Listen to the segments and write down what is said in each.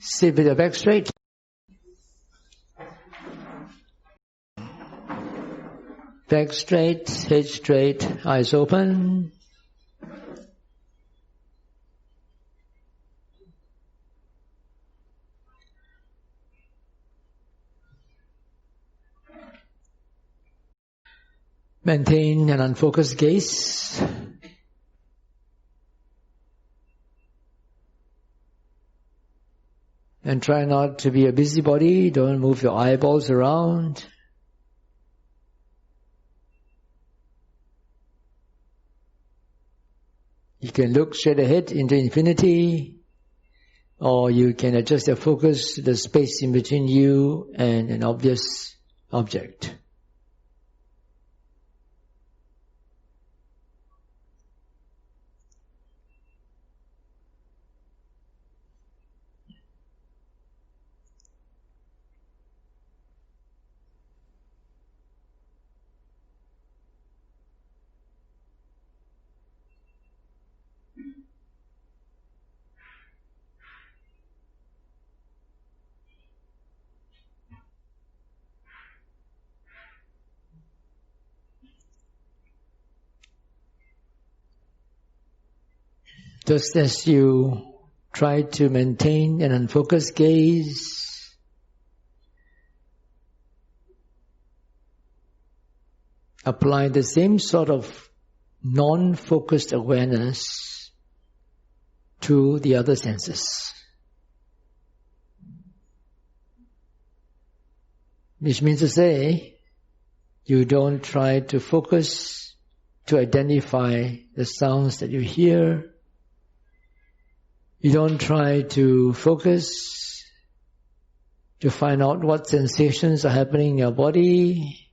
Sit with your back straight. Back straight, head straight, eyes open. Maintain an unfocused gaze. And try not to be a busybody. Don't move your eyeballs around. You can look straight ahead into infinity, or you can adjust your focus to the space in between you and an obvious object. Just as you try to maintain an unfocused gaze, apply the same sort of non-focused awareness to the other senses. Which means to say, you don't try to focus to identify the sounds that you hear. You don't try to focus to find out what sensations are happening in your body.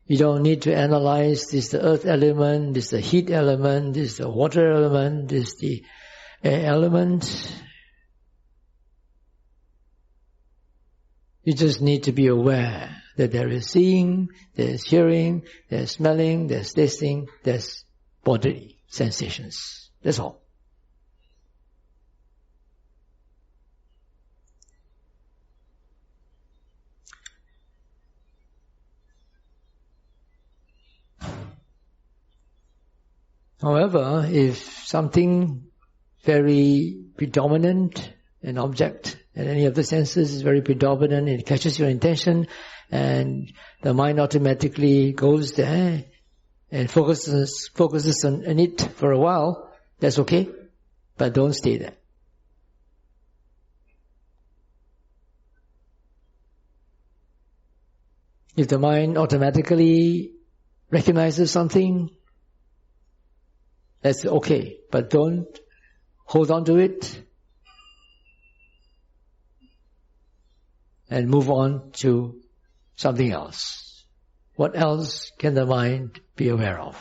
You don't need to analyze, this is the earth element, this is the heat element, this is the water element, this is the air element. You just need to be aware that there is seeing, there is hearing, there is smelling, there is tasting, there is bodily sensations. That's all. However, if something very predominant, an object in any of the senses is very predominant, it catches your attention and the mind automatically goes there and focuses on it for a while, that's okay, but don't stay there. If the mind automatically recognizes something, that's okay, but don't hold on to it and move on to something else. What else can the mind be aware of?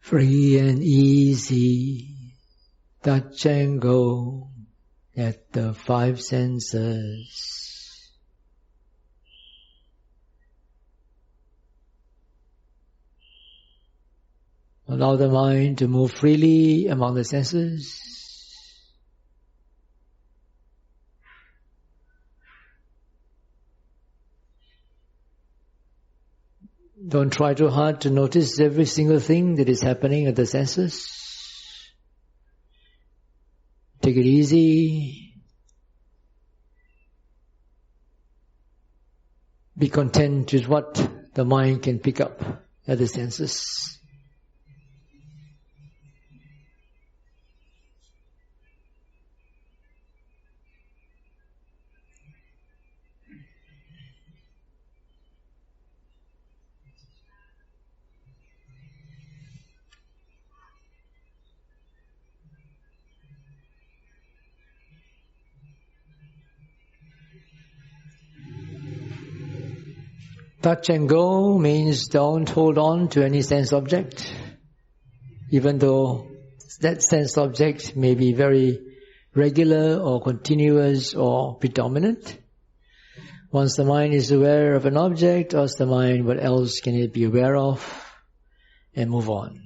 Free and easy, touch and go at the five senses. Allow the mind to move freely among the senses. Don't try too hard to notice every single thing that is happening at the senses. Take it easy. Be content with what the mind can pick up at the senses. Touch and go means don't hold on to any sense object, even though that sense object may be very regular or continuous or predominant. Once the mind is aware of an object, ask the mind, what else can it be aware of? And move on.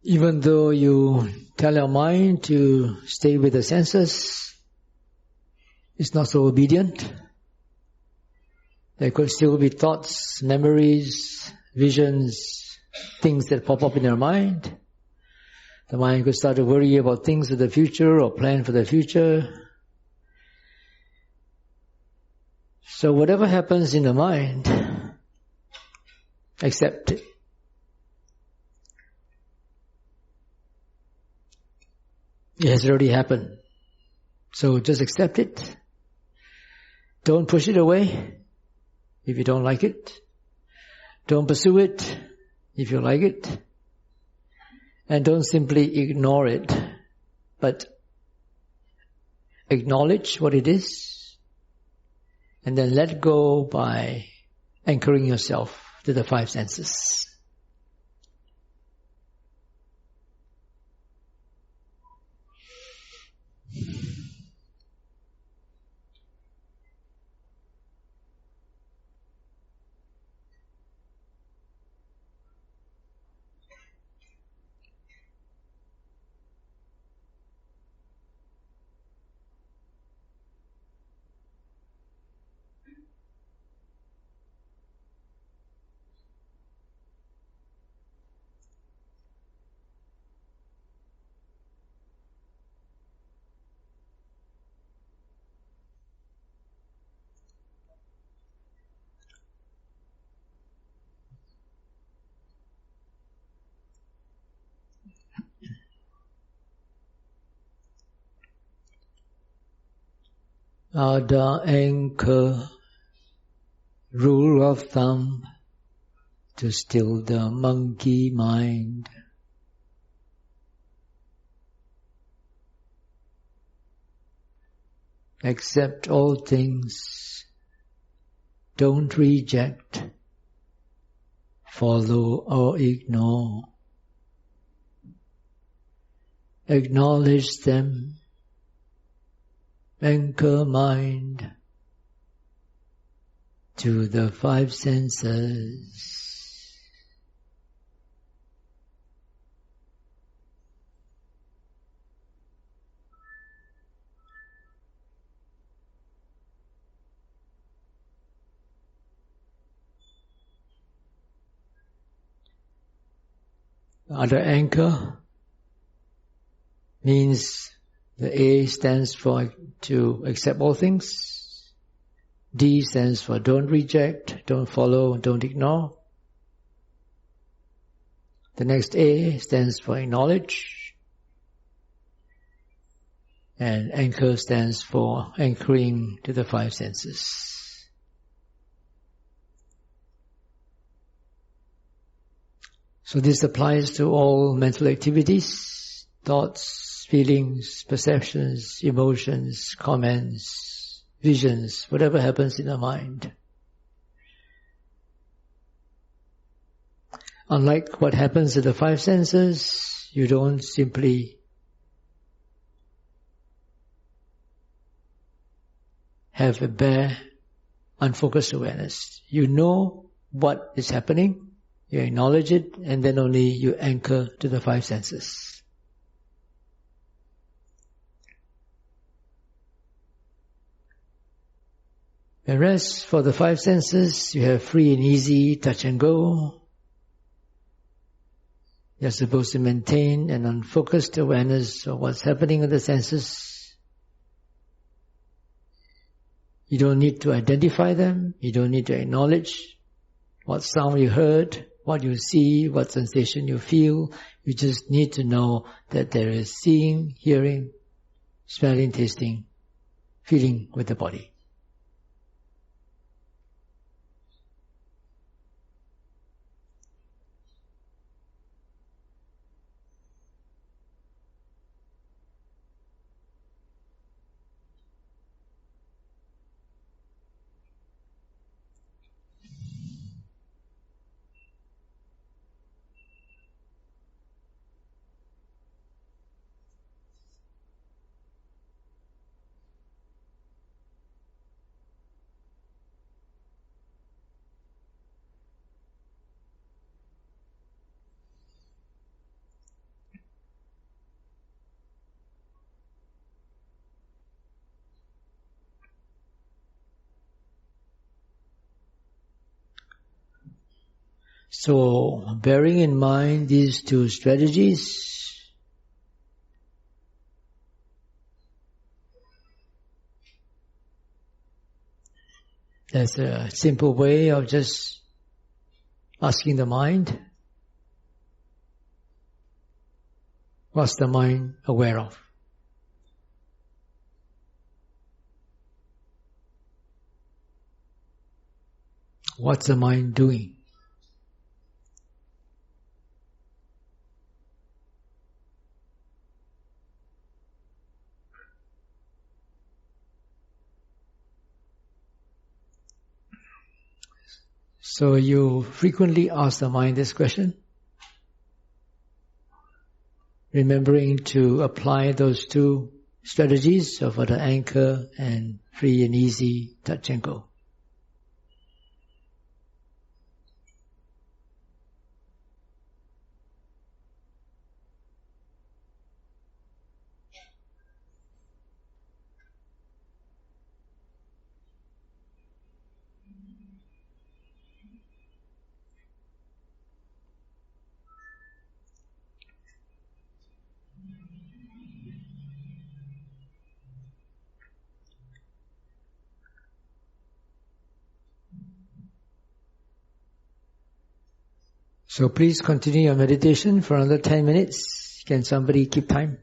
Even though you tell your mind to stay with the senses, it's not so obedient. There could still be thoughts, memories, visions, things that pop up in your mind. The mind could start to worry about things of the future or plan for the future. So whatever happens in the mind, accept it. It has already happened. So just accept it. Don't push it away if you don't like it. Don't pursue it if you like it. And don't simply ignore it, but acknowledge what it is and then let go by anchoring yourself to the five senses. The anchor, rule of thumb, to still the monkey mind. Accept all things, don't reject, follow or ignore. Acknowledge them. Anchor mind to the five senses. Other anchor means the A stands for to accept all things. D stands for don't reject, don't follow, don't ignore. The next A stands for acknowledge. And anchor stands for anchoring to the five senses. So this applies to all mental activities, thoughts, feelings, perceptions, emotions, comments, visions, whatever happens in the mind. Unlike what happens to the five senses, you don't simply have a bare, unfocused awareness. You know what is happening, you acknowledge it, and then only you anchor to the five senses. Whereas for the five senses, you have free and easy touch and go. You're supposed to maintain an unfocused awareness of what's happening with the senses. You don't need to identify them. You don't need to acknowledge what sound you heard, what you see, what sensation you feel. You just need to know that there is seeing, hearing, smelling, tasting, feeling with the body. So, bearing in mind these two strategies, there's a simple way of just asking the mind, what's the mind aware of? What's the mind doing? So you frequently ask the mind this question, remembering to apply those two strategies of the anchor and free and easy touch and go. So please continue your meditation for another 10 minutes. Can somebody keep time?